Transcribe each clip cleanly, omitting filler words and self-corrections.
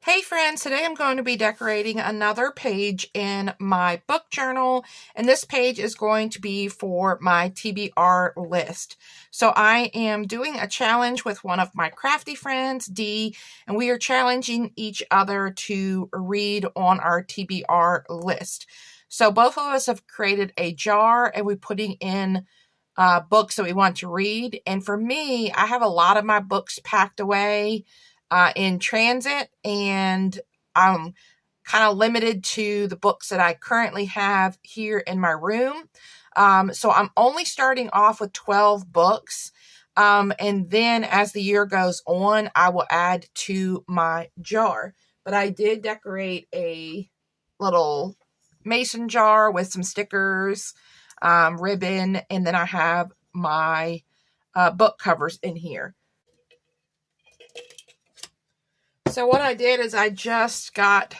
Hey friends, today I'm going to be decorating another page in my book journal, and this page is going to be for my TBR list. So I am doing a challenge with one of my crafty friends, Dee, and we are challenging each other to read on our TBR list. So both of us have created a jar and we're putting in books that we want to read. And for me, I have a lot of my books packed away in transit, and I'm kind of limited to the books that I currently have here in my room. So I'm only starting off with 12 books. And then as the year goes on, I will add to my jar. But I did decorate a little mason jar with some stickers, ribbon, and then I have my book covers in here. So what I did is I just got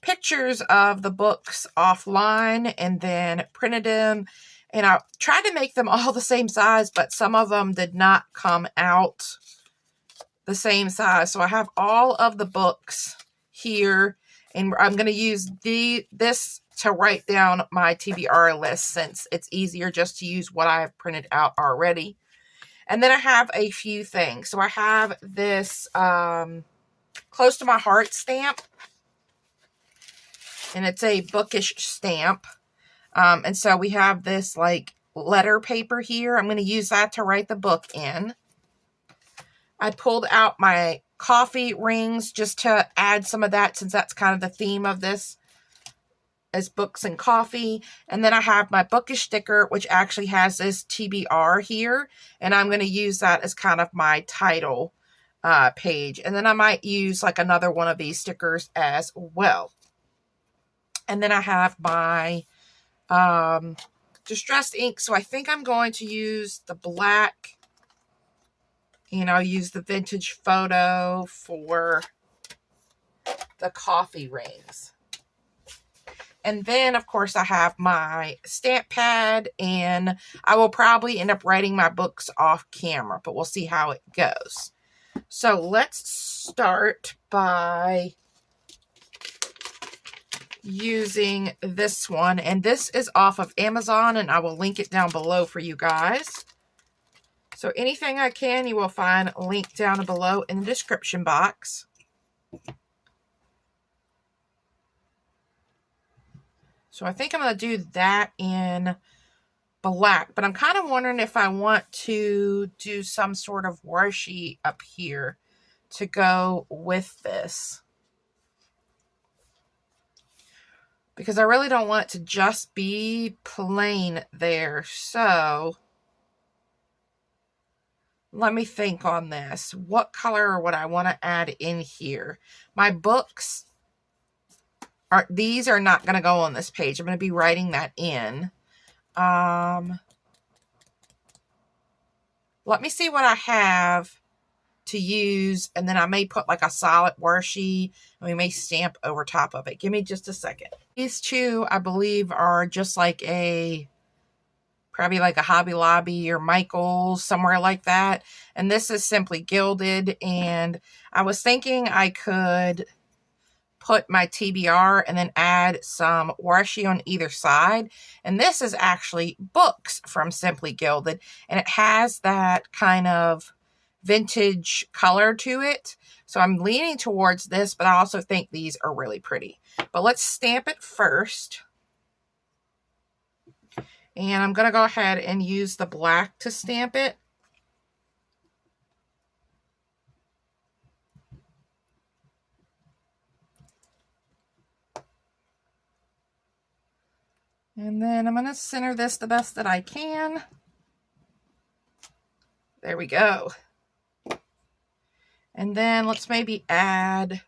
pictures of the books offline and then printed them, and I tried to make them all the same size, but some of them did not come out the same size. So I have all of the books here, and I'm going to use this to write down my TBR list since it's easier just to use what I have printed out already. And then I have a few things. So I have this close to my heart stamp, and it's a bookish stamp. And so we have this like letter paper here. I'm going to use that to write the book in. I pulled out my coffee rings just to add some of that, since that's kind of the theme of this, as books and coffee. And then I have my bookish sticker, which actually has this TBR here, and I'm going to use that as kind of my title page. And then I might use like another one of these stickers as well. And then I have my distressed ink. So I think I'm going to use the black, and I'll use the vintage photo for the coffee rings. And then, of course, I have my stamp pad, and I will probably end up writing my books off camera, but we'll see how it goes. So let's start by using this one, and this is off of Amazon, and I will link it down below for you guys. So anything I can, you will find linked down below in the description box. So I think I'm going to do that in black, but I'm kind of wondering if I want to do some sort of washi up here to go with this, because I really don't want it to just be plain there. So let me think on this. What color would I want to add in here? My books these are not going to go on this page. I'm going to be writing that in. Let me see what I have to use, and then I may put like a solid washi, and we may stamp over top of it. Give me just a second. These two, I believe, are just like probably like a Hobby Lobby or Michael's, somewhere like that. And this is Simply Gilded, and I was thinking I could put my TBR and then add some washi on either side. And this is actually books from Simply Gilded, and it has that kind of vintage color to it. So I'm leaning towards this, but I also think these are really pretty. But let's stamp it first. And I'm going to go ahead and use the black to stamp it. And then I'm going to center this the best that I can. There we go. And then let's maybe add,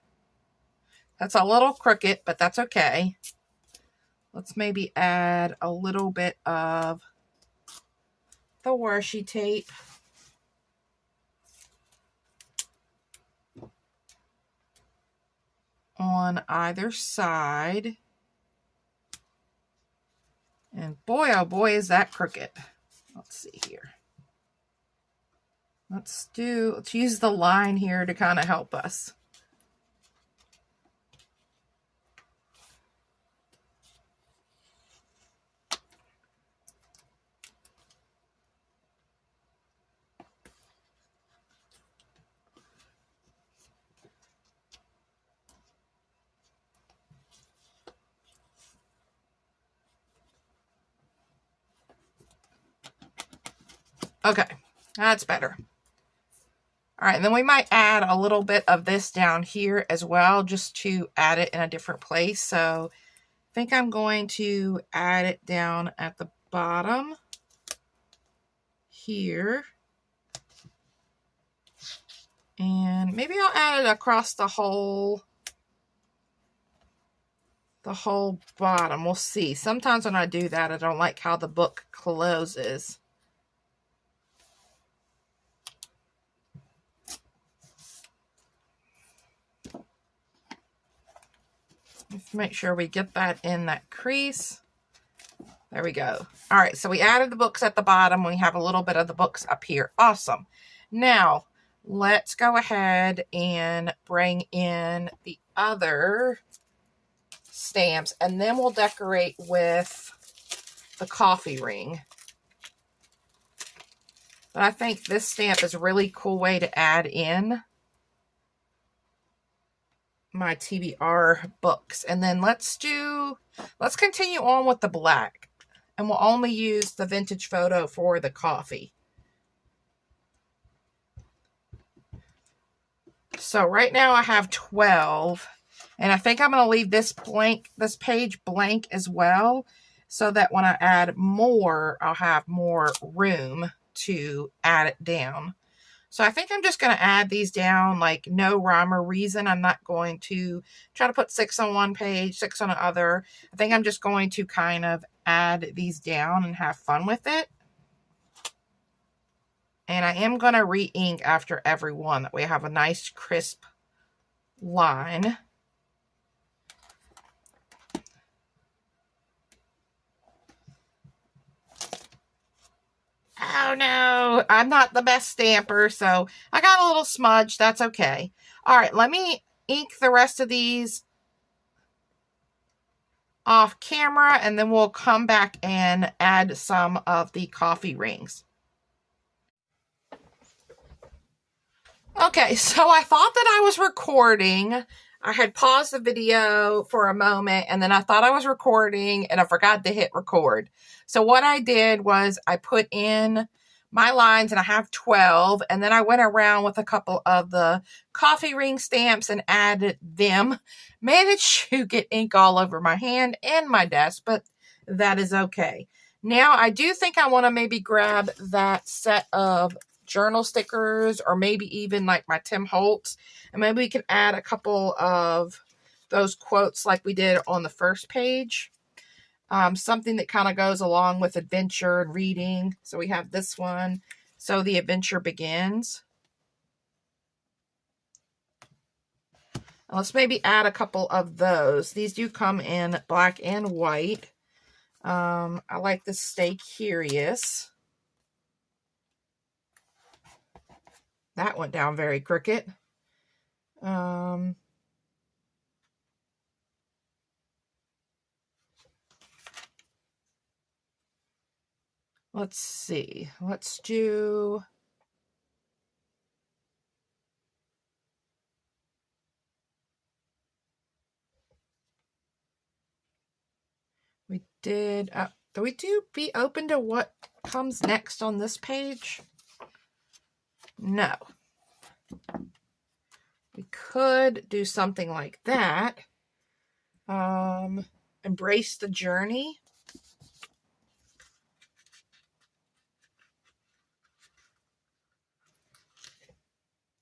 that's a little crooked, but that's okay. Let's maybe add a little bit of the washi tape. On either side. And boy, oh boy, is that crooked. Let's see here. Let's use the line here to kind of help us. Okay, that's better. All right, and then we might add a little bit of this down here as well, just to add it in a different place. So I think I'm going to add it down at the bottom here. And maybe I'll add it across the whole bottom. We'll see. Sometimes when I do that, I don't like how the book closes. Let's make sure we get that in that crease. There we go. All right, so we added the books at the bottom. We have a little bit of the books up here. Awesome. Now, let's go ahead and bring in the other stamps, and then we'll decorate with the coffee ring. But I think this stamp is a really cool way to add in my TBR books. And then let's continue on with the black, and we'll only use the vintage photo for the coffee. So right now I have 12, and I think I'm going to leave this page blank as well, so that when I add more, I'll have more room to add it down. So I think I'm just going to add these down like no rhyme or reason. I'm not going to try to put 6 on one page, 6 on the other. I think I'm just going to kind of add these down and have fun with it. And I am going to re-ink after every one. That way I have a nice crisp line. Oh no, I'm not the best stamper, so I got a little smudge. That's okay. All right, let me ink the rest of these off camera, and then we'll come back and add some of the coffee rings. Okay, so I thought that I was recording. I had paused the video for a moment, and then I thought I was recording, and I forgot to hit record. So what I did was I put in my lines, and I have 12, and then I went around with a couple of the coffee ring stamps and added them. Managed to get ink all over my hand and my desk, but that is okay. Now, I do think I want to maybe grab that set of journal stickers, or maybe even like my Tim Holtz, and maybe we can add a couple of those quotes like we did on the first page. Something that kind of goes along with adventure and reading. So we have this one. So the adventure begins. And let's maybe add a couple of those. These do come in black and white. I like the Stay Curious. That went down very crooked. Let's see. Let's do... Do we be open to what comes next on this page? No. We could do something like that. Embrace the journey.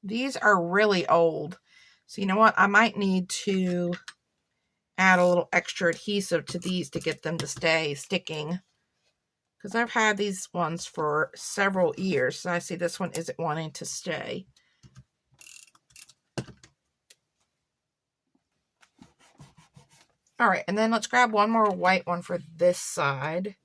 These are really old. So you know what? I might need to add a little extra adhesive to these to get them to stay sticking. Because I've had these ones for several years. So I see this one isn't wanting to stay. All right, and then let's grab one more white one for this side.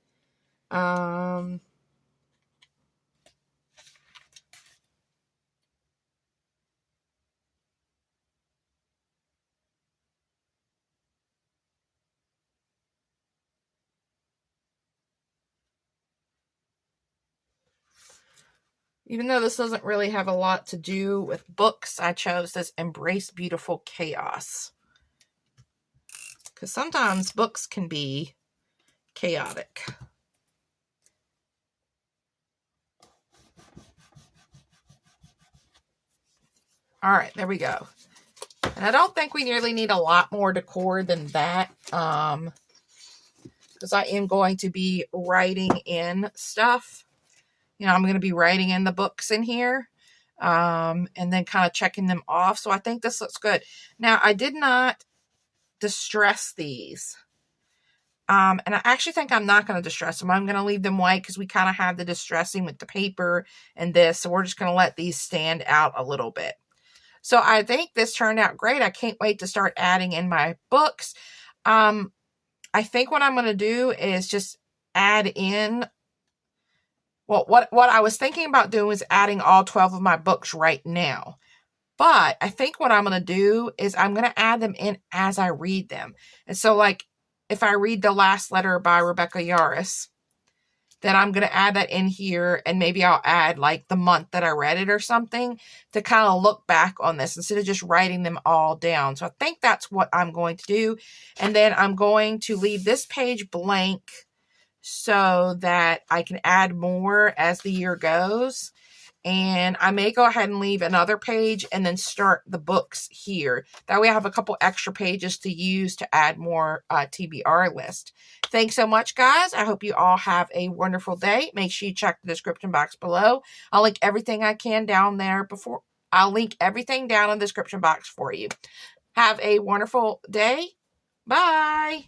Even though this doesn't really have a lot to do with books, I chose this Embrace Beautiful Chaos. Because sometimes books can be chaotic. All right, there we go. And I don't think we nearly need a lot more decor than that. Because I am going to be writing in stuff. You know, I'm going to be writing in the books in here. And then kind of checking them off. So I think this looks good. Now, I did not distress these. And I actually think I'm not going to distress them. I'm going to leave them white because we kind of have the distressing with the paper and this. So we're just going to let these stand out a little bit. So I think this turned out great. I can't wait to start adding in my books. I think what I'm going to do is just add in, well, what I was thinking about doing is adding all 12 of my books right now. But I think what I'm going to do is I'm going to add them in as I read them. And so, like, if I read The Last Letter by Rebecca Yarros, then I'm going to add that in here, and maybe I'll add, like, the month that I read it or something to kind of look back on this instead of just writing them all down. So I think that's what I'm going to do. And then I'm going to leave this page blank so that I can add more as the year goes. And I may go ahead and leave another page and then start the books here. That way I have a couple extra pages to use to add more TBR list. Thanks so much, guys. I hope you all have a wonderful day. Make sure you check the description box below. I'll link everything I can down there before. I'll link everything down in the description box for you. Have a wonderful day. Bye.